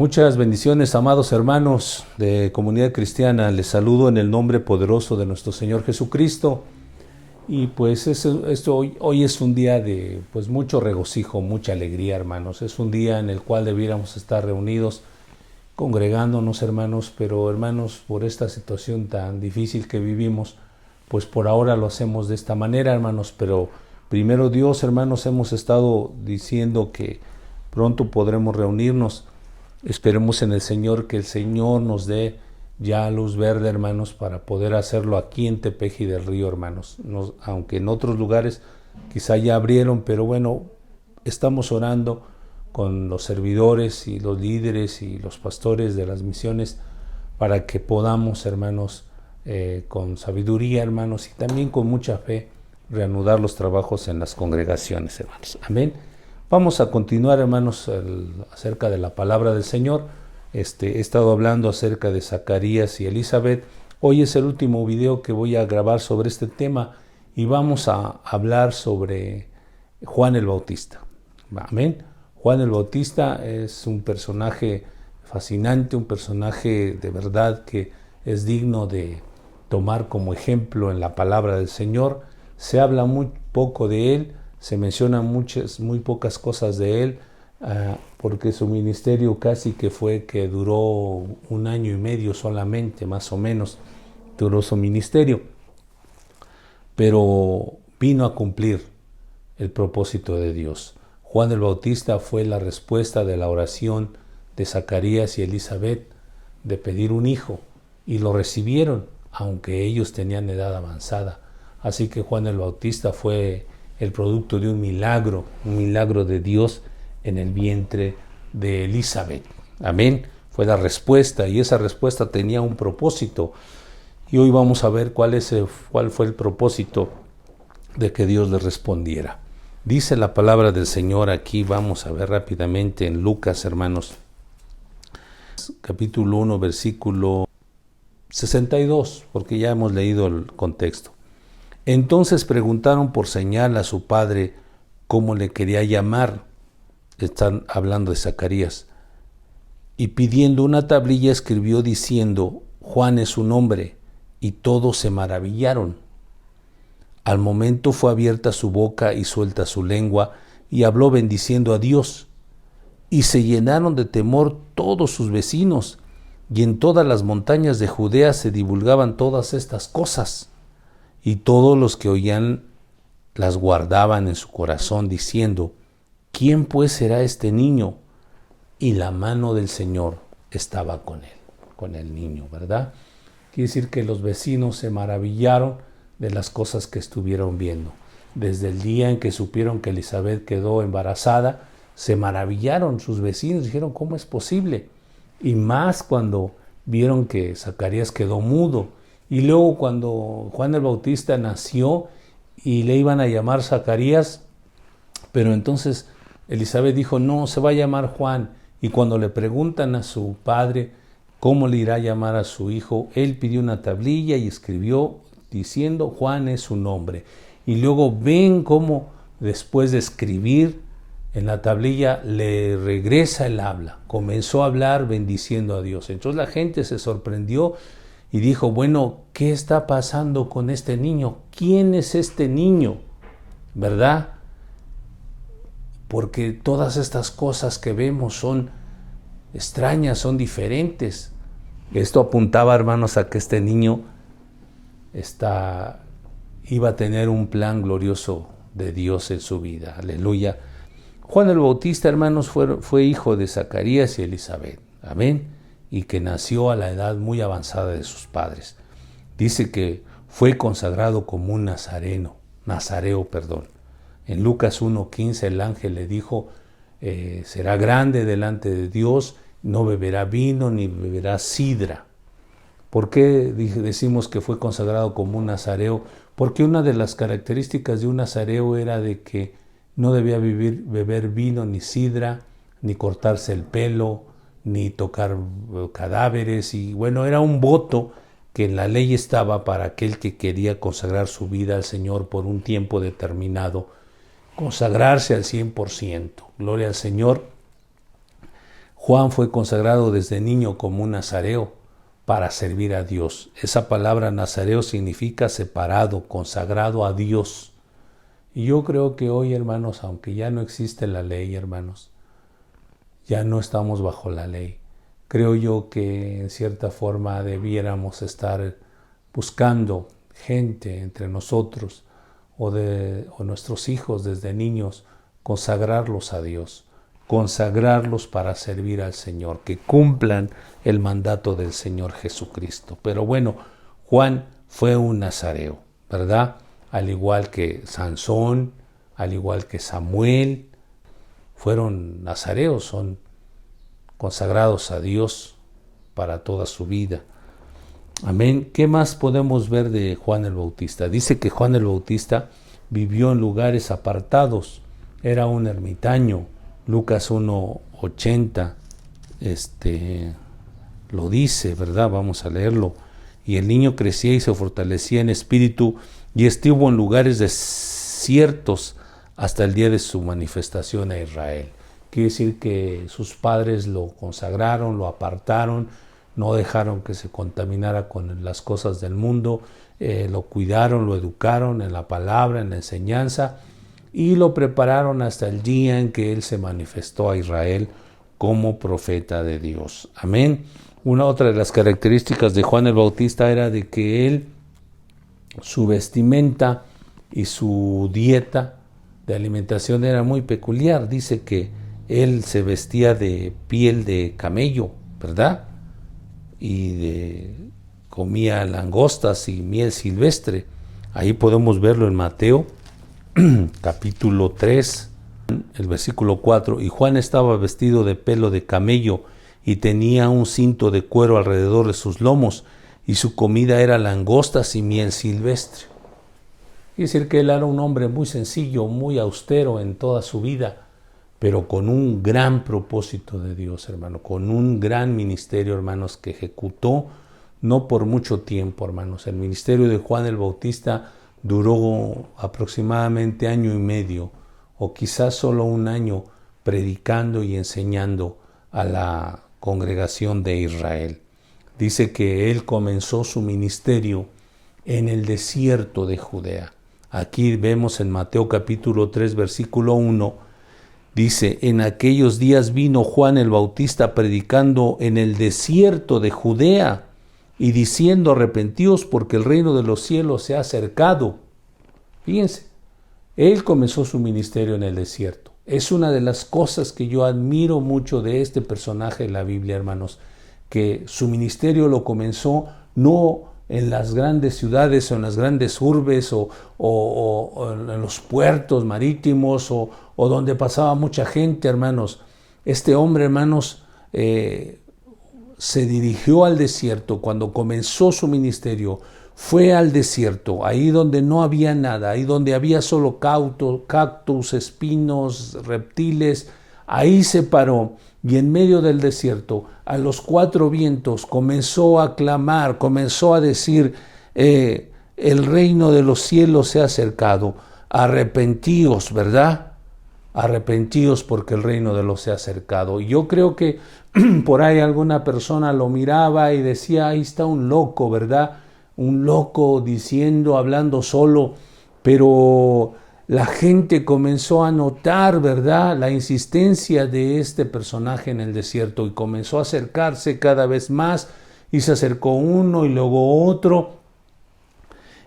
Muchas bendiciones, amados hermanos de Comunidad Cristiana. Les saludo en el nombre poderoso de nuestro Señor Jesucristo. Y pues hoy es un día de mucho regocijo, mucha alegría, hermanos. Es un día en el cual debiéramos estar reunidos, congregándonos, hermanos. Pero, hermanos, por esta situación tan difícil que vivimos, pues por ahora lo hacemos de esta manera, hermanos. Pero primero Dios, hermanos, hemos estado diciendo que pronto podremos reunirnos. Esperemos en el Señor que el Señor nos dé ya luz verde, hermanos, para poder hacerlo aquí en Tepeji del Río, hermanos. Aunque en otros lugares quizá ya abrieron, pero bueno, estamos orando con los servidores y los líderes y los pastores de las misiones para que podamos, hermanos, con sabiduría, hermanos, y también con mucha fe, reanudar los trabajos en las congregaciones, hermanos. Amén. Vamos a continuar, hermanos, acerca de la palabra del Señor. He estado hablando acerca de Zacarías y Elizabeth. Hoy es el último video que voy a grabar sobre este tema y vamos a hablar sobre Juan el Bautista. Amén. Juan el Bautista es un personaje fascinante, un personaje de verdad que es digno de tomar como ejemplo en la palabra del Señor. Se habla muy poco de él. Se mencionan muy pocas cosas de él, porque su ministerio casi que duró 1 año y medio solamente, más o menos, duró su ministerio. Pero vino a cumplir el propósito de Dios. Juan el Bautista fue la respuesta de la oración de Zacarías y Elizabeth de pedir un hijo, y lo recibieron, aunque ellos tenían edad avanzada. Así que Juan el Bautista fue el producto de un milagro de Dios en el vientre de Elizabeth. Amén. Fue la respuesta, y esa respuesta tenía un propósito. Y hoy vamos a ver cuál fue el propósito de que Dios le respondiera. Dice la palabra del Señor aquí, vamos a ver rápidamente en Lucas, hermanos, capítulo 1, versículo 62, porque ya hemos leído el contexto. Entonces preguntaron por señal a su padre cómo le quería llamar. Están hablando de Zacarías. Y pidiendo una tablilla escribió diciendo: Juan es su nombre. Y todos se maravillaron. Al momento fue abierta su boca y suelta su lengua, y habló bendiciendo a Dios. Y se llenaron de temor todos sus vecinos, y en todas las montañas de Judea se divulgaban todas estas cosas. Y todos los que oían las guardaban en su corazón, diciendo: ¿Quién pues será este niño? Y la mano del Señor estaba con él, con el niño, ¿verdad? Quiere decir que los vecinos se maravillaron de las cosas que estuvieron viendo. Desde el día en que supieron que Elizabeth quedó embarazada, se maravillaron sus vecinos, dijeron: ¿cómo es posible? Y más cuando vieron que Zacarías quedó mudo. Y luego cuando Juan el Bautista nació y le iban a llamar Zacarías, pero entonces Elizabeth dijo: no, se va a llamar Juan. Y cuando le preguntan a su padre cómo le irá a llamar a su hijo, él pidió una tablilla y escribió diciendo: Juan es su nombre. Y luego ven cómo después de escribir en la tablilla le regresa el habla. Comenzó a hablar bendiciendo a Dios. Entonces la gente se sorprendió y dijo: bueno, ¿qué está pasando con este niño? ¿Quién es este niño? ¿Verdad? Porque todas estas cosas que vemos son extrañas, son diferentes. Esto apuntaba, hermanos, a que este niño iba a tener un plan glorioso de Dios en su vida. Aleluya. Juan el Bautista, hermanos, fue hijo de Zacarías y Elizabeth. Amén. Y que nació a la edad muy avanzada de sus padres. Dice que fue consagrado como un nazareo. En Lucas 1:15 el ángel le dijo: será grande delante de Dios, no beberá vino ni beberá sidra. ¿Por qué decimos que fue consagrado como un nazareo? Porque una de las características de un nazareo era de que no debía beber vino ni sidra, ni cortarse el pelo, ni tocar cadáveres. Y bueno, era un voto que en la ley estaba para aquel que quería consagrar su vida al Señor por un tiempo determinado, consagrarse al 100%. Gloria al Señor. Juan fue consagrado desde niño como un nazareo para servir a Dios. Esa palabra nazareo significa separado, consagrado a Dios. Y yo creo que hoy, hermanos, aunque ya no existe la ley, hermanos, ya no estamos bajo la ley. Creo yo que en cierta forma debiéramos estar buscando gente entre nosotros o nuestros hijos desde niños, consagrarlos a Dios, consagrarlos para servir al Señor, que cumplan el mandato del Señor Jesucristo. Pero bueno, Juan fue un nazareo, ¿verdad? Al igual que Sansón, al igual que Samuel, fueron nazareos, son consagrados a Dios para toda su vida. Amén. ¿Qué más podemos ver de Juan el Bautista? Dice que Juan el Bautista vivió en lugares apartados, era un ermitaño. Lucas 1:80 lo dice, ¿verdad? Vamos a leerlo. Y el niño crecía y se fortalecía en espíritu y estuvo en lugares desiertos hasta el día de su manifestación a Israel. Quiere decir que sus padres lo consagraron, lo apartaron, no dejaron que se contaminara con las cosas del mundo, lo cuidaron, lo educaron en la palabra, en la enseñanza, y lo prepararon hasta el día en que él se manifestó a Israel como profeta de Dios. Amén. Otra de las características de Juan el Bautista era de que él, su vestimenta y su dieta de alimentación era muy peculiar. Dice que él se vestía de piel de camello, ¿verdad? Y comía langostas y miel silvestre. Ahí podemos verlo en Mateo capítulo 3, el versículo 4. Y Juan estaba vestido de pelo de camello y tenía un cinto de cuero alrededor de sus lomos, y su comida era langostas y miel silvestre. Es decir, que él era un hombre muy sencillo, muy austero en toda su vida, pero con un gran propósito de Dios, hermano, con un gran ministerio, hermanos, que ejecutó no por mucho tiempo, hermanos. El ministerio de Juan el Bautista duró aproximadamente 1 año y medio, o quizás solo 1 año, predicando y enseñando a la congregación de Israel. Dice que él comenzó su ministerio en el desierto de Judea. Aquí vemos en Mateo capítulo 3, versículo 1, dice: en aquellos días vino Juan el Bautista predicando en el desierto de Judea y diciendo: arrepentíos porque el reino de los cielos se ha acercado. Fíjense, él comenzó su ministerio en el desierto. Es una de las cosas que yo admiro mucho de este personaje en la Biblia, hermanos, que su ministerio lo comenzó no en las grandes ciudades o en las grandes urbes o en los puertos marítimos o donde pasaba mucha gente, hermanos. Este hombre, hermanos, se dirigió al desierto cuando comenzó su ministerio. Fue al desierto, ahí donde no había nada, ahí donde había solo cactus, espinos, reptiles. Ahí se paró y en medio del desierto, a los 4 vientos, comenzó a clamar, comenzó a decir: el reino de los cielos se ha acercado, arrepentíos, ¿verdad? Arrepentíos porque el reino de los se ha acercado. Y yo creo que por ahí alguna persona lo miraba y decía: ahí está un loco, ¿verdad? Un loco diciendo, hablando solo. Pero la gente comenzó a notar, ¿verdad?, la insistencia de este personaje en el desierto, y comenzó a acercarse cada vez más, y se acercó uno y luego otro,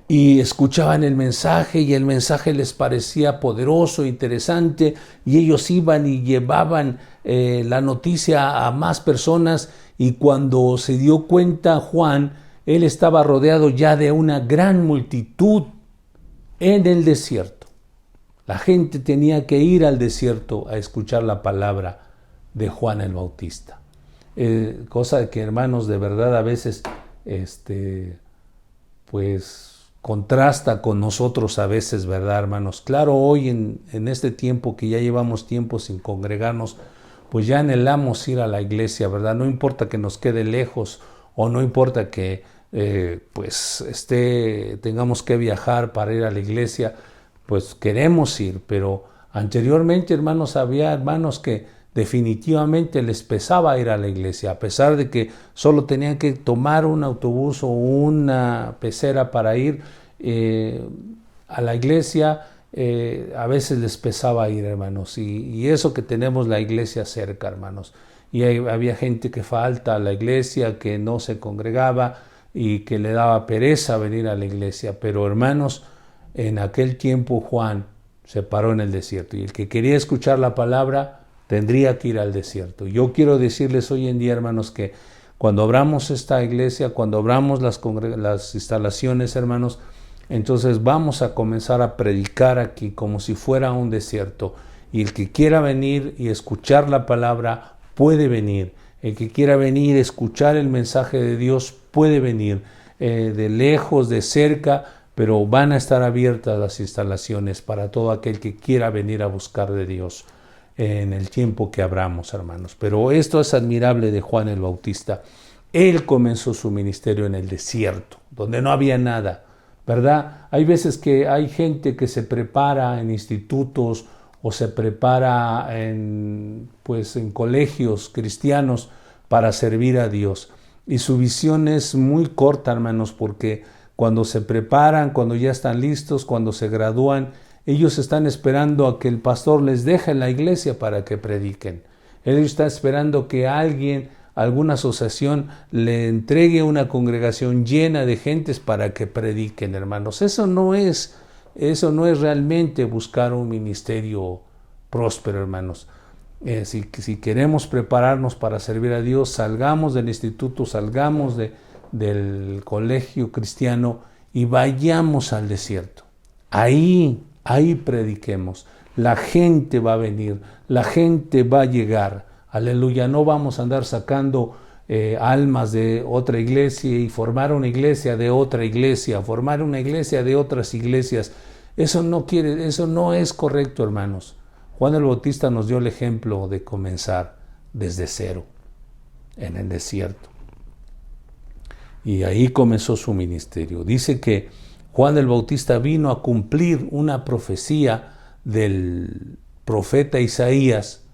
y escuchaban el mensaje, y el mensaje les parecía poderoso, interesante, y ellos iban y llevaban la noticia a más personas. Y cuando se dio cuenta Juan, él estaba rodeado ya de una gran multitud en el desierto. La gente tenía que ir al desierto a escuchar la palabra de Juan el Bautista. Cosa que, hermanos, de verdad a veces pues contrasta con nosotros a veces, ¿verdad, hermanos? Claro, hoy en este tiempo que ya llevamos tiempo sin congregarnos, pues ya anhelamos ir a la iglesia, ¿verdad? No importa que nos quede lejos, o no importa que tengamos que viajar para ir a la iglesia, pues queremos ir. Pero anteriormente, hermanos, había hermanos que definitivamente les pesaba ir a la iglesia, a pesar de que solo tenían que tomar un autobús o una pecera para ir a la iglesia. A veces les pesaba ir, hermanos, y eso que tenemos la iglesia cerca, hermanos, y había gente que falta a la iglesia, que no se congregaba y que le daba pereza venir a la iglesia. Pero, hermanos, en aquel tiempo Juan se paró en el desierto, y el que quería escuchar la palabra tendría que ir al desierto. Yo quiero decirles hoy en día, hermanos, que cuando abramos esta iglesia, cuando abramos las instalaciones, hermanos, entonces vamos a comenzar a predicar aquí como si fuera un desierto. Y el que quiera venir y escuchar la palabra puede venir. El que quiera venir a escuchar el mensaje de Dios puede venir, de lejos, de cerca, pero van a estar abiertas las instalaciones para todo aquel que quiera venir a buscar de Dios en el tiempo que abramos, hermanos. Pero esto es admirable de Juan el Bautista. Él comenzó su ministerio en el desierto, donde no había nada, ¿verdad? Hay veces que hay gente que se prepara en institutos o se prepara en colegios cristianos para servir a Dios. Y su visión es muy corta, hermanos, porque cuando se preparan, cuando ya están listos, cuando se gradúan, ellos están esperando a que el pastor les deje la iglesia para que prediquen. Él está esperando que alguien, alguna asociación, le entregue una congregación llena de gentes para que prediquen, hermanos. Eso no es realmente buscar un ministerio próspero, hermanos. Si queremos prepararnos para servir a Dios, salgamos del instituto, salgamos del colegio cristiano y vayamos al desierto. Ahí prediquemos. La gente va a venir, la gente va a llegar. Aleluya, no vamos a andar sacando almas de otra iglesia y formar una iglesia de otra iglesia, formar una iglesia de otras iglesias. Eso no es correcto, hermanos. Juan el Bautista nos dio el ejemplo de comenzar desde cero, en el desierto. Y ahí comenzó su ministerio. Dice que Juan el Bautista vino a cumplir una profecía del profeta Isaías,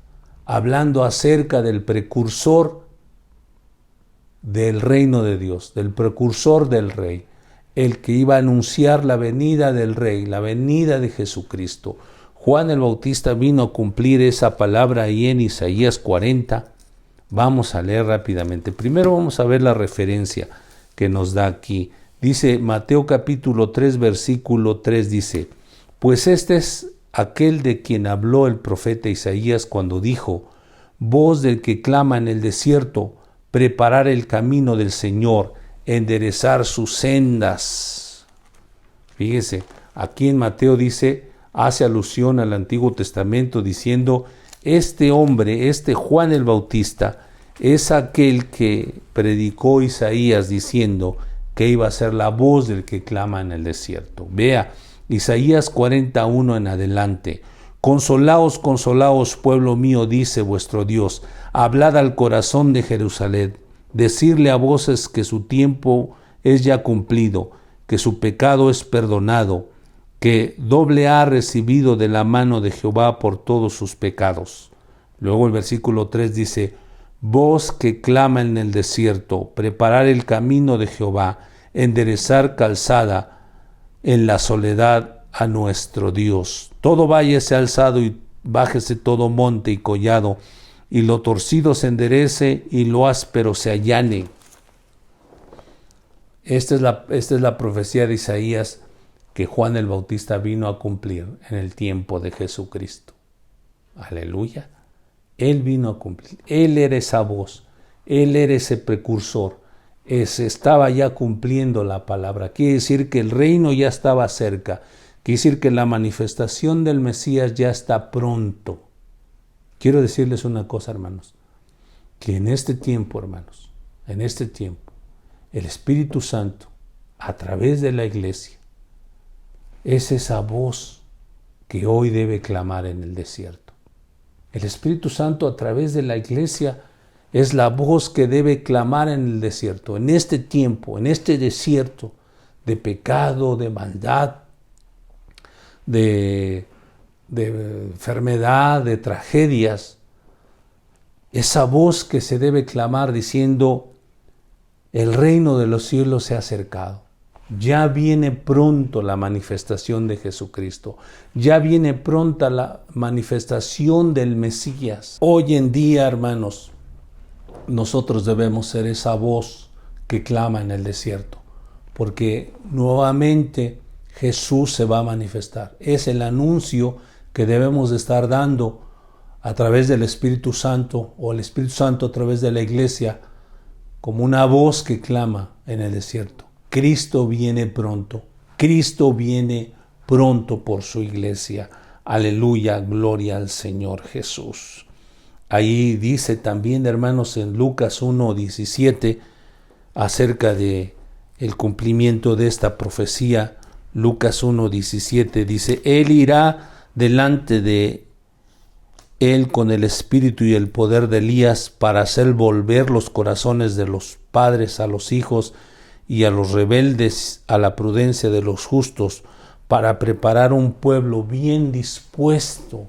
hablando acerca del precursor del reino de Dios, del precursor del rey, el que iba a anunciar la venida del rey, la venida de Jesucristo. Juan el Bautista vino a cumplir esa palabra ahí en Isaías 40. Vamos a leer rápidamente. Primero vamos a ver la referencia que nos da aquí. Dice Mateo capítulo 3, versículo 3, dice: pues este es aquel de quien habló el profeta Isaías cuando dijo: voz del que clama en el desierto, preparar el camino del Señor, enderezar sus sendas. Fíjese, aquí en Mateo hace alusión al Antiguo Testamento diciendo: este hombre, este Juan el Bautista, es aquel que predicó Isaías diciendo que iba a ser la voz del que clama en el desierto. Vea, Isaías 41 en adelante. Consolaos, consolaos, pueblo mío, dice vuestro Dios. Hablad al corazón de Jerusalén. Decirle a voces que su tiempo es ya cumplido, que su pecado es perdonado, que doble ha recibido de la mano de Jehová por todos sus pecados. Luego el versículo 3 dice: voz que clama en el desierto, preparar el camino de Jehová, enderezar calzada en la soledad a nuestro Dios. Todo valle sea alzado y bájese todo monte y collado, y lo torcido se enderece y lo áspero se allane. Esta es la profecía de Isaías que Juan el Bautista vino a cumplir en el tiempo de Jesucristo. Aleluya. Él vino a cumplir. Él era esa voz. Él era ese precursor. Estaba ya cumpliendo la palabra. Quiere decir que el reino ya estaba cerca. Quiere decir que la manifestación del Mesías ya está pronto. Quiero decirles una cosa, hermanos, que en este tiempo, hermanos, en este tiempo, el Espíritu Santo, a través de la iglesia, es esa voz que hoy debe clamar en el desierto. El Espíritu Santo, a través de la iglesia, es la voz que debe clamar en el desierto, en este tiempo, en este desierto de pecado, de maldad, de enfermedad, de tragedias. esa voz que se debe clamar diciendo, el reino de los cielos se ha acercado. Ya viene pronto la manifestación de Jesucristo. Ya viene pronta la manifestación del Mesías. Hoy en día, hermanos, nosotros debemos ser esa voz que clama en el desierto, porque nuevamente Jesús se va a manifestar. Es el anuncio que debemos de estar dando a través del Espíritu Santo, o el Espíritu Santo a través de la iglesia, como una voz que clama en el desierto. Cristo viene pronto. Cristo viene pronto por su iglesia. Aleluya, gloria al Señor Jesús. Ahí dice también, hermanos, en Lucas 1:17, acerca de el cumplimiento de esta profecía. Lucas 1:17 dice, Él irá delante de Él con el espíritu y el poder de Elías para hacer volver los corazones de los padres a los hijos y a los rebeldes a la prudencia de los justos, para preparar un pueblo bien dispuesto.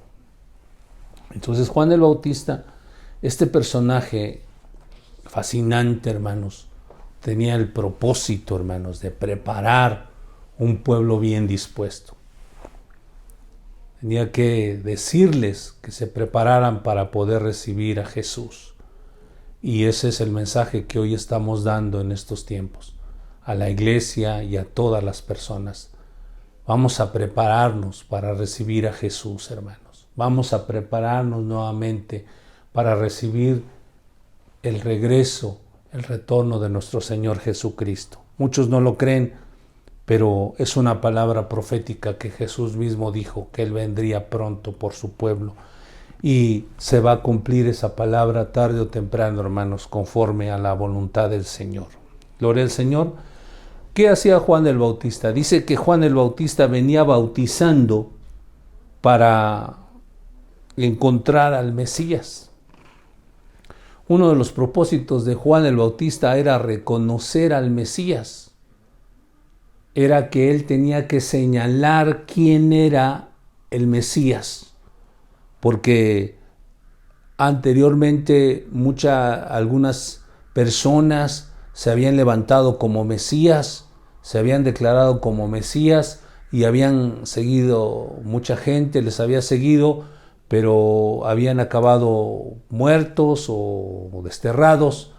Entonces Juan el Bautista, este personaje fascinante, hermanos, tenía el propósito, hermanos, de preparar un pueblo bien dispuesto. Tenía que decirles que se prepararan para poder recibir a Jesús. Y ese es el mensaje que hoy estamos dando en estos tiempos, a la iglesia y a todas las personas. Vamos a prepararnos para recibir a Jesús, hermanos. Vamos a prepararnos nuevamente para recibir el regreso, el retorno de nuestro Señor Jesucristo. Muchos no lo creen, pero es una palabra profética que Jesús mismo dijo, que Él vendría pronto por su pueblo. Y se va a cumplir esa palabra tarde o temprano, hermanos, conforme a la voluntad del Señor. Gloria al Señor. ¿Qué hacía Juan el Bautista? Dice que Juan el Bautista venía bautizando para encontrar al Mesías. Uno de los propósitos de Juan el Bautista era reconocer al Mesías. Era que él tenía que señalar quién era el Mesías. Porque anteriormente algunas personas se habían levantado como Mesías, se habían declarado como Mesías y habían seguido, mucha gente les había seguido, pero habían acabado muertos o desterrados.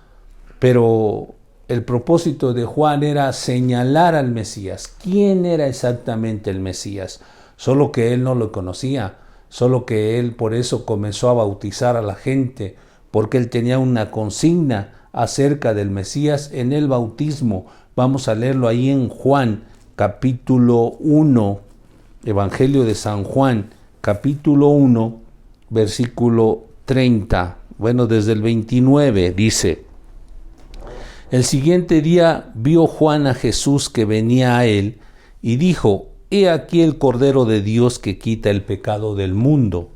Pero el propósito de Juan era señalar al Mesías. ¿Quién era exactamente el Mesías? Solo que él no lo conocía, solo que él por eso comenzó a bautizar a la gente, porque él tenía una consigna acerca del Mesías en el bautismo. Vamos a leerlo ahí en Juan, capítulo 1, Evangelio de San Juan, capítulo 1, versículo 30. Bueno, desde el 29 dice, el siguiente día vio Juan a Jesús que venía a él y dijo, he aquí el Cordero de Dios que quita el pecado del mundo.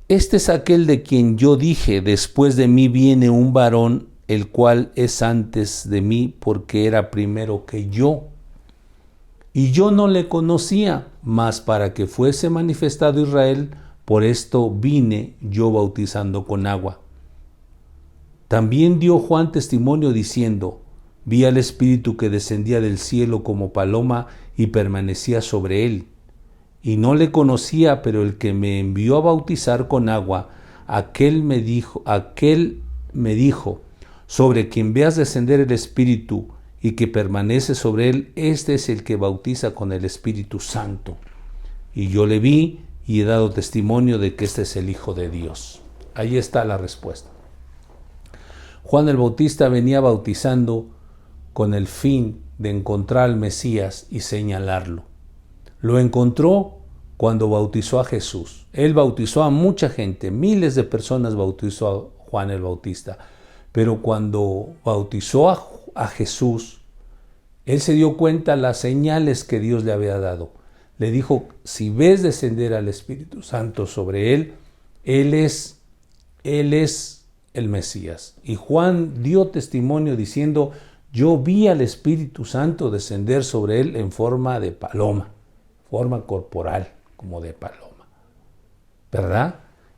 Este es aquel de quien yo dije, después de mí viene un varón, el cual es antes de mí, porque era primero que yo. Y yo no le conocía, mas para que fuese manifestado Israel, por esto vine yo bautizando con agua. También dio Juan testimonio diciendo, vi al Espíritu que descendía del cielo como paloma y permanecía sobre él. Y no le conocía, pero el que me envió a bautizar con agua, aquel me dijo, sobre quien veas descender el Espíritu y que permanece sobre él, este es el que bautiza con el Espíritu Santo. Y yo le vi y he dado testimonio de que este es el Hijo de Dios. Ahí está la respuesta. Juan el Bautista venía bautizando con el fin de encontrar al Mesías y señalarlo. Lo encontró cuando bautizó a Jesús. Él bautizó a mucha gente, miles de personas bautizó a Juan el Bautista. Pero cuando bautizó a Jesús, él se dio cuenta de las señales que Dios le había dado. Le dijo, si ves descender al Espíritu Santo sobre él, él es el Mesías. Y Juan dio testimonio diciendo, yo vi al Espíritu Santo descender sobre él en forma de paloma, forma corporal como de paloma, ¿verdad?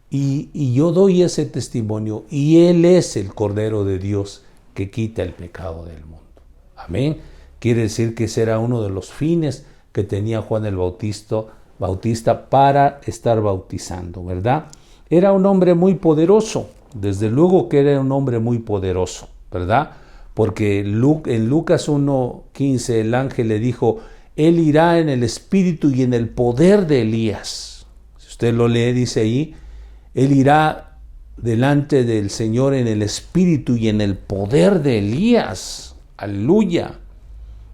Y yo doy ese testimonio, y Él es el Cordero de Dios que quita el pecado del mundo. Amén. Quiere decir que ese era uno de los fines que tenía Juan el Bautista para estar bautizando, ¿verdad? Era un hombre muy poderoso, desde luego que era un hombre muy poderoso, ¿verdad? Porque en Lucas 1:15 el ángel le dijo, Él irá en el espíritu y en el poder de Elías. Si usted lo lee, dice ahí, Él irá delante del Señor en el espíritu y en el poder de Elías. Aleluya,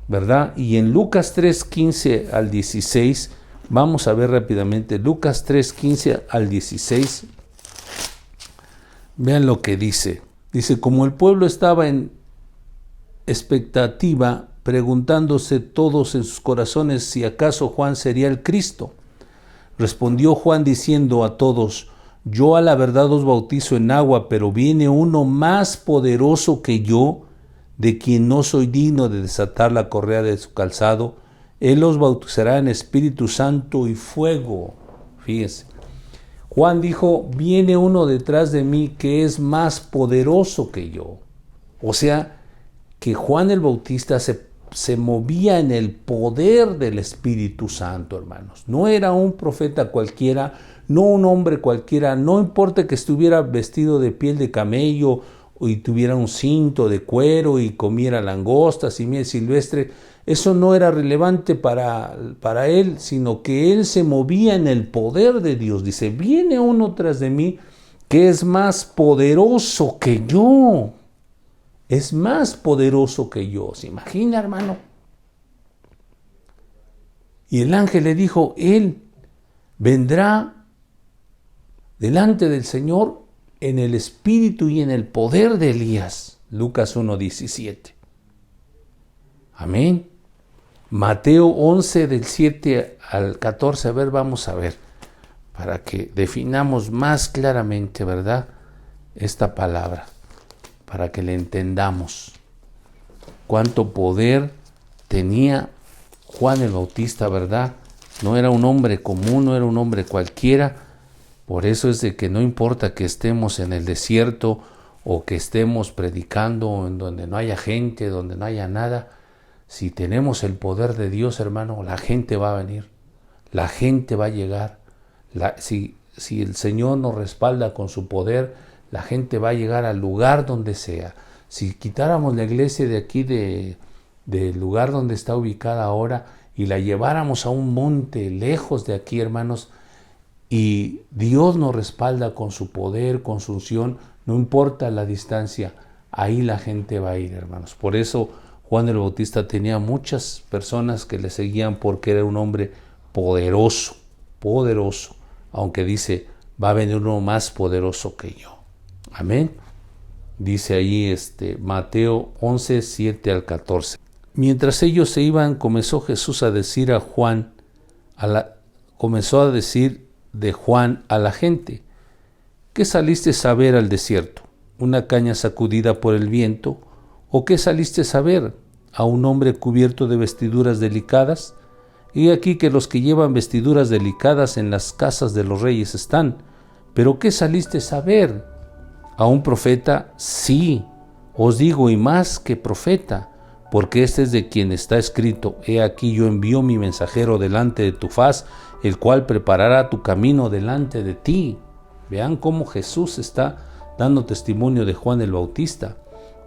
¿verdad? Y en Lucas 3:15 al 16, vamos a ver rápidamente, Lucas 3:15 al 16, vean lo que dice. Dice, como el pueblo estaba en expectativa, preguntándose todos en sus corazones si acaso Juan sería el Cristo, respondió Juan diciendo a todos, yo a la verdad os bautizo en agua, pero viene uno más poderoso que yo, de quien no soy digno de desatar la correa de su calzado. Él os bautizará en Espíritu Santo y fuego. Fíjense. Juan dijo, viene uno detrás de mí que es más poderoso que yo. O sea, que Juan el Bautista se movía en el poder del Espíritu Santo, hermanos. No era un profeta cualquiera, no un hombre cualquiera, no importa que estuviera vestido de piel de camello y tuviera un cinto de cuero y comiera langostas y miel silvestre. Eso no era relevante para él, sino que él se movía en el poder de Dios. Dice, viene uno tras de mí que es más poderoso que yo. Es más poderoso que yo. ¿Se imagina, hermano? Y el ángel le dijo, Él vendrá delante del Señor en el espíritu y en el poder de Elías. Lucas 1:17. Amén. Mateo 11 del 7 al 14. A ver, vamos a ver, para que definamos más claramente, ¿verdad?, esta palabra, para que le entendamos. Cuánto poder tenía Juan el Bautista, ¿verdad? No era un hombre común, no era un hombre cualquiera. Por eso es de que no importa que estemos en el desierto o que estemos predicando en donde no haya gente, donde no haya nada. Si tenemos el poder de Dios, hermano, la gente va a venir, la gente va a llegar. Si el Señor nos respalda con su poder, la gente va a llegar al lugar donde sea. Si quitáramos la iglesia de aquí, del lugar donde está ubicada ahora, y la lleváramos a un monte lejos de aquí, hermanos, y Dios nos respalda con su poder, con su unción, no importa la distancia, ahí la gente va a ir, hermanos. Por eso Juan el Bautista tenía muchas personas que le seguían, porque era un hombre poderoso, poderoso, aunque dice, va a venir uno más poderoso que yo. Amén. Dice ahí Mateo 11, 7 al 14. Mientras ellos se iban, comenzó Jesús a decir de Juan a la gente, ¿qué saliste a ver al desierto? ¿Una caña sacudida por el viento? ¿O qué saliste a ver? ¿A un hombre cubierto de vestiduras delicadas? Y aquí que los que llevan vestiduras delicadas en las casas de los reyes están. ¿Pero qué saliste a ver? ¿A un profeta? Sí, os digo, y más que profeta, porque este es de quien está escrito, he aquí yo envío mi mensajero delante de tu faz, el cual preparará tu camino delante de ti. Vean cómo Jesús está dando testimonio de Juan el Bautista.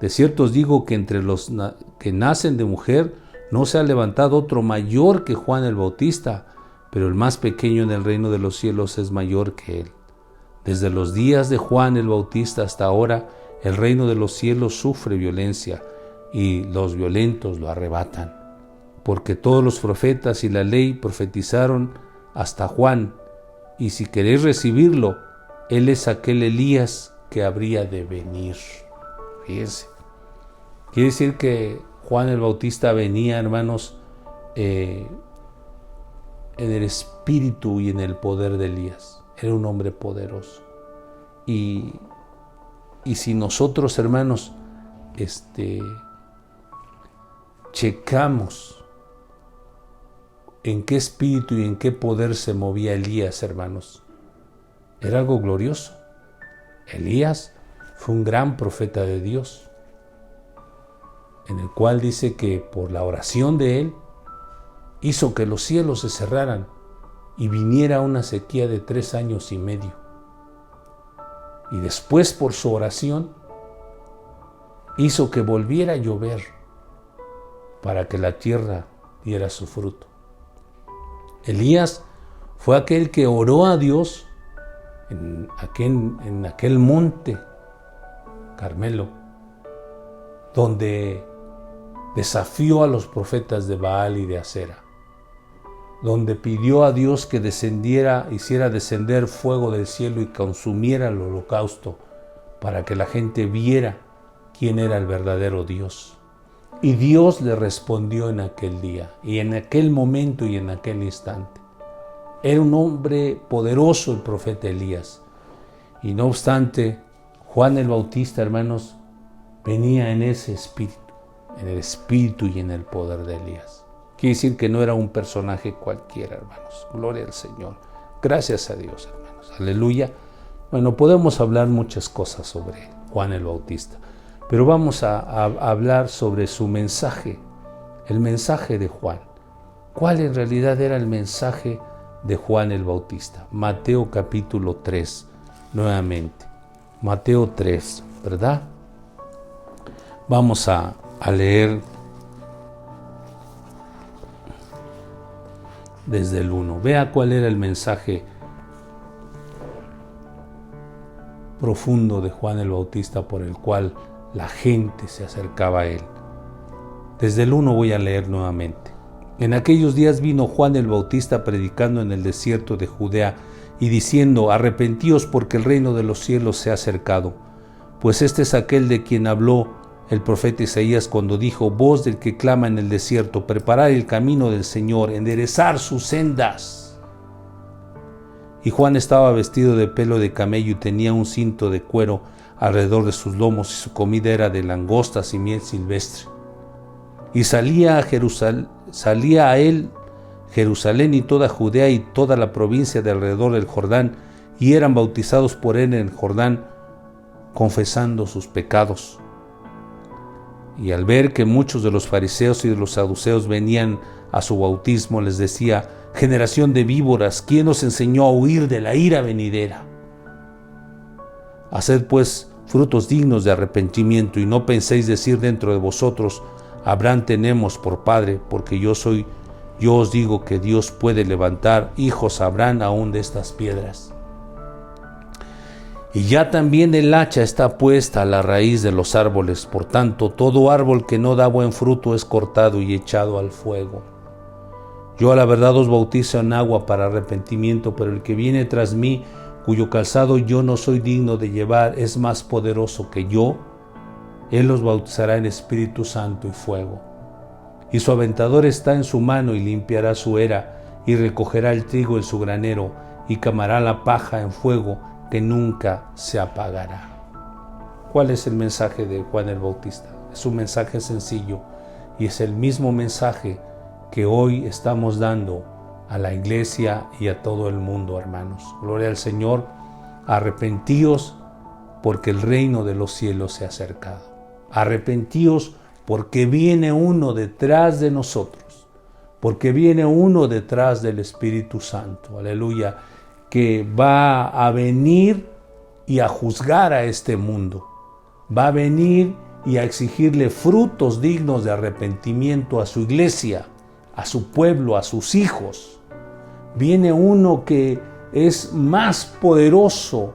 De cierto os digo que entre los que nacen de mujer no se ha levantado otro mayor que Juan el Bautista, pero el más pequeño en el reino de los cielos es mayor que él. Desde los días de Juan el Bautista hasta ahora, el reino de los cielos sufre violencia y los violentos lo arrebatan. Porque todos los profetas y la ley profetizaron hasta Juan, y si queréis recibirlo, él es aquel Elías que habría de venir. Fíjense. Quiere decir que Juan el Bautista venía, hermanos, en el espíritu y en el poder de Elías. Era un hombre poderoso. Y si nosotros, hermanos, checamos en qué espíritu y en qué poder se movía Elías, hermanos, Era algo glorioso. Elías fue un gran profeta de Dios, en el cual dice que por la oración de él hizo que los cielos se cerraran y viniera una sequía de 3 años y medio. Y después, por su oración, hizo que volviera a llover para que la tierra diera su fruto. Elías fue aquel que oró a Dios en aquel monte Carmelo, donde desafió a los profetas de Baal y de Acera, donde pidió a Dios que hiciera descender fuego del cielo y consumiera el holocausto para que la gente viera quién era el verdadero Dios. Y Dios le respondió en aquel día, y en aquel momento y en aquel instante. Era un hombre poderoso el profeta Elías. Y no obstante, Juan el Bautista, hermanos, venía en ese espíritu, en el espíritu y en el poder de Elías. Quiere decir que no era un personaje cualquiera, hermanos. Gloria al Señor. Gracias a Dios, hermanos. Aleluya. Bueno, podemos hablar muchas cosas sobre Juan el Bautista, pero vamos a hablar sobre su mensaje, el mensaje de Juan. ¿Cuál en realidad era el mensaje de Juan el Bautista? Mateo capítulo 3, nuevamente. Mateo 3, ¿verdad? Vamos a leer desde el 1. Vea cuál era el mensaje profundo de Juan el Bautista por el cual la gente se acercaba a él. Desde el 1 voy a leer nuevamente. En aquellos días vino Juan el Bautista predicando en el desierto de Judea y diciendo: arrepentíos porque el reino de los cielos se ha acercado. Pues este es aquel de quien habló el profeta Isaías cuando dijo: voz del que clama en el desierto, preparar el camino del Señor, enderezar sus sendas. Y Juan estaba vestido de pelo de camello y tenía un cinto de cuero alrededor de sus lomos, y su comida era de langostas y miel silvestre. Y salía a él Jerusalén y toda Judea y toda la provincia de alrededor del Jordán, y eran bautizados por él en el Jordán, confesando sus pecados. Y al ver que muchos de los fariseos y de los saduceos venían a su bautismo, les decía: generación de víboras, ¿quién os enseñó a huir de la ira venidera? Haced pues frutos dignos de arrepentimiento, y no penséis decir dentro de vosotros: Abraham tenemos por padre, porque yo os digo que Dios puede levantar hijos a Abraham aún de estas piedras. Y ya también el hacha está puesta a la raíz de los árboles, por tanto, todo árbol que no da buen fruto es cortado y echado al fuego. Yo a la verdad os bautizo en agua para arrepentimiento, pero el que viene tras mí, cuyo calzado yo no soy digno de llevar, es más poderoso que yo. Él los bautizará en Espíritu Santo y fuego. Y su aventador está en su mano, y limpiará su era, y recogerá el trigo en su granero, y quemará la paja en fuego, que nunca se apagará. ¿Cuál es el mensaje de Juan el Bautista? Es un mensaje sencillo, y es el mismo mensaje que hoy estamos dando a la iglesia y a todo el mundo, hermanos. Gloria al Señor. Arrepentíos porque el reino de los cielos se ha acercado. Arrepentíos porque viene uno detrás de nosotros, porque viene uno detrás del Espíritu Santo, aleluya, que va a venir y a juzgar a este mundo, va a venir y a exigirle frutos dignos de arrepentimiento a su iglesia, a su pueblo, a sus hijos. Viene uno que es más poderoso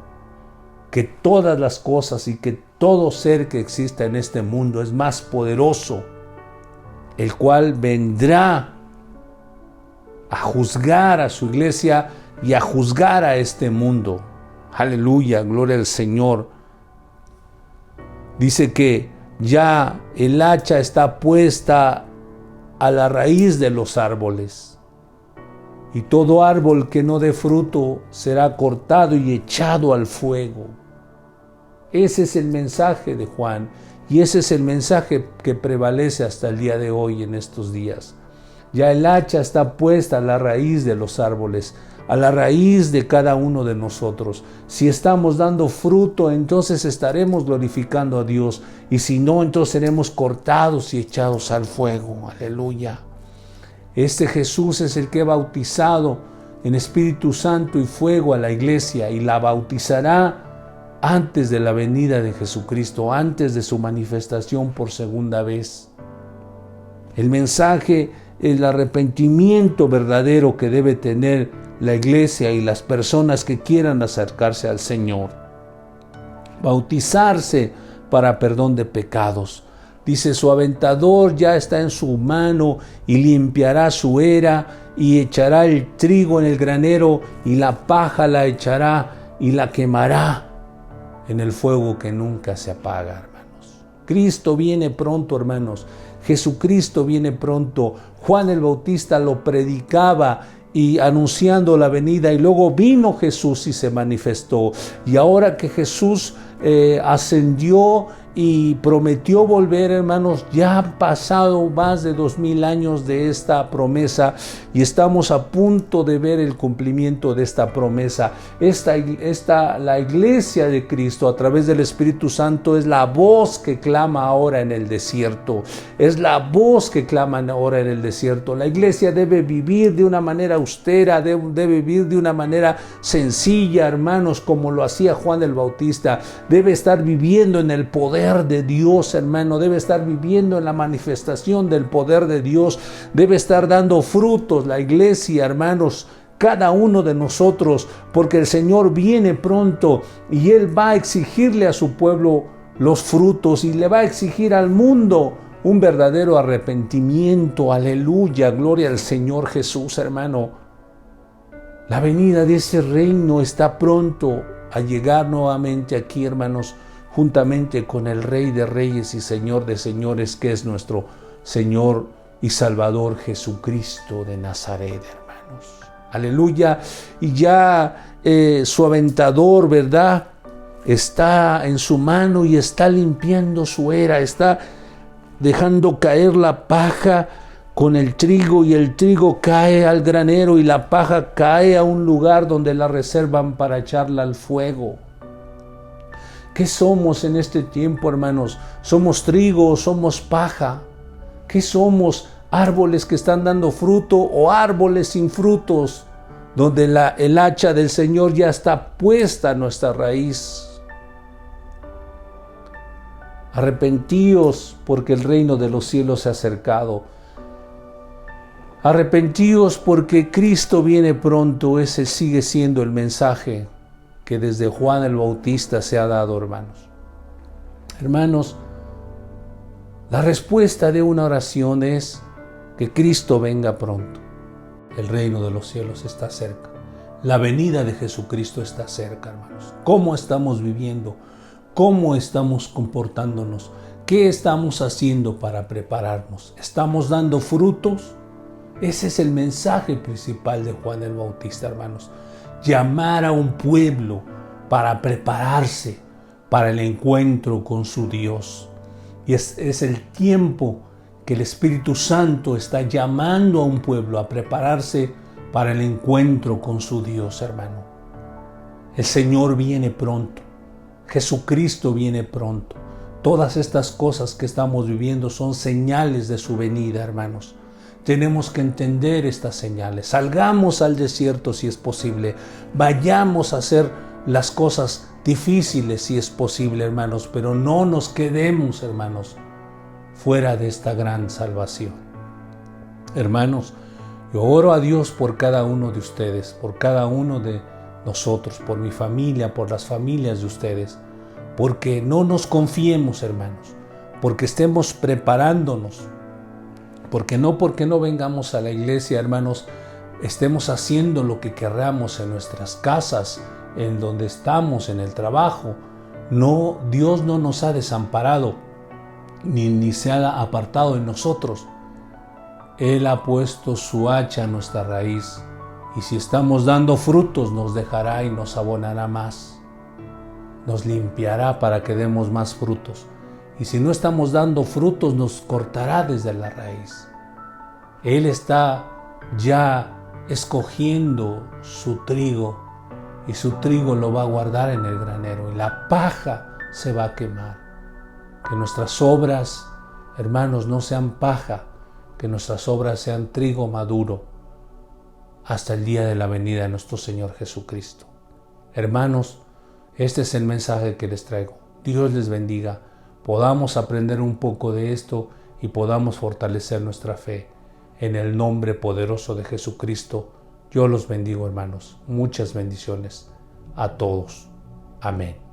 que todas las cosas y que todo ser que exista en este mundo, es más poderoso, el cual vendrá a juzgar a su iglesia y a juzgar a este mundo. Aleluya, gloria al Señor. Dice que ya el hacha está puesta a la raíz de los árboles, y todo árbol que no dé fruto será cortado y echado al fuego. Ese es el mensaje de Juan, y ese es el mensaje que prevalece hasta el día de hoy, en estos días. Ya el hacha está puesta a la raíz de los árboles. a la raíz de cada uno de nosotros. Si estamos dando fruto, entonces estaremos glorificando a Dios, y si no, entonces seremos cortados y echados al fuego. Aleluya. Este Jesús es el que ha bautizado en Espíritu Santo y fuego a la iglesia, y la bautizará antes de la venida de Jesucristo, antes de su manifestación por segunda vez. El mensaje, el arrepentimiento verdadero que debe tener la iglesia y las personas que quieran acercarse al Señor. Bautizarse para perdón de pecados. Dice, su aventador ya está en su mano y limpiará su era y echará el trigo en el granero y la paja la echará y la quemará en el fuego que nunca se apaga, hermanos. Cristo viene pronto, hermanos. Jesucristo viene pronto. Juan el Bautista lo predicaba y anunciando la venida, y luego vino Jesús y se manifestó. Y ahora que Jesús ascendió y prometió volver, hermanos, ya han pasado más de 2000 años de esta promesa y estamos a punto de ver el cumplimiento de esta promesa. La iglesia de Cristo a través del Espíritu Santo es la voz que clama ahora en el desierto. Es la voz que clama ahora en el desierto. La iglesia debe vivir de una manera austera, debe vivir de una manera sencilla, hermanos, como lo hacía Juan el Bautista. Debe estar viviendo en el poder de Dios, hermano. Debe estar viviendo en la manifestación del poder de Dios. Debe estar dando frutos la iglesia, hermanos, cada uno de nosotros, porque el Señor viene pronto y Él va a exigirle a su pueblo los frutos y le va a exigir al mundo un verdadero arrepentimiento. Aleluya, gloria al Señor Jesús, hermano. La venida de ese reino está pronto a llegar nuevamente aquí, hermanos, juntamente con el Rey de Reyes y Señor de Señores, que es nuestro Señor y Salvador Jesucristo de Nazaret, hermanos. Aleluya. Y ya su aventador, ¿verdad?, está en su mano y está limpiando su era, está dejando caer la paja con el trigo, y el trigo cae al granero y la paja cae a un lugar donde la reservan para echarla al fuego. ¿Qué somos en este tiempo, hermanos? ¿Somos trigo o somos paja? ¿Qué somos? ¿Árboles que están dando fruto o árboles sin frutos, donde el hacha del Señor ya está puesta a nuestra raíz? Arrepentíos, porque el reino de los cielos se ha acercado. Arrepentíos porque Cristo viene pronto. Ese sigue siendo el mensaje que desde Juan el Bautista se ha dado, hermanos. Hermanos, la respuesta de una oración es que Cristo venga pronto. El reino de los cielos está cerca. La venida de Jesucristo está cerca, hermanos. ¿Cómo estamos viviendo? ¿Cómo estamos comportándonos? ¿Qué estamos haciendo para prepararnos? ¿Estamos dando frutos? Ese es el mensaje principal de Juan el Bautista, hermanos. Llamar a un pueblo para prepararse para el encuentro con su Dios. Y es el tiempo que el Espíritu Santo está llamando a un pueblo a prepararse para el encuentro con su Dios, hermano. El Señor viene pronto. Jesucristo viene pronto. Todas estas cosas que estamos viviendo son señales de su venida, hermanos. Tenemos que entender estas señales. Salgamos al desierto si es posible. Vayamos a hacer las cosas difíciles si es posible, hermanos. Pero no nos quedemos, hermanos, fuera de esta gran salvación. Hermanos, yo oro a Dios por cada uno de ustedes, por cada uno de nosotros, por mi familia, por las familias de ustedes. Porque no nos confiemos, hermanos. Porque estemos preparándonos. Porque no vengamos a la iglesia, hermanos, estemos haciendo lo que querramos en nuestras casas, en donde estamos, en el trabajo. No, Dios no nos ha desamparado, ni se ha apartado de nosotros. Él ha puesto su hacha a nuestra raíz, y si estamos dando frutos, nos dejará y nos abonará más. Nos limpiará para que demos más frutos. Y si no estamos dando frutos, nos cortará desde la raíz. Él está ya escogiendo su trigo, y su trigo lo va a guardar en el granero y la paja se va a quemar. Que nuestras obras, hermanos, no sean paja, que nuestras obras sean trigo maduro hasta el día de la venida de nuestro Señor Jesucristo. Hermanos, este es el mensaje que les traigo. Dios les bendiga. Podamos aprender un poco de esto y podamos fortalecer nuestra fe. En el nombre poderoso de Jesucristo, yo los bendigo, hermanos. Muchas bendiciones a todos. Amén.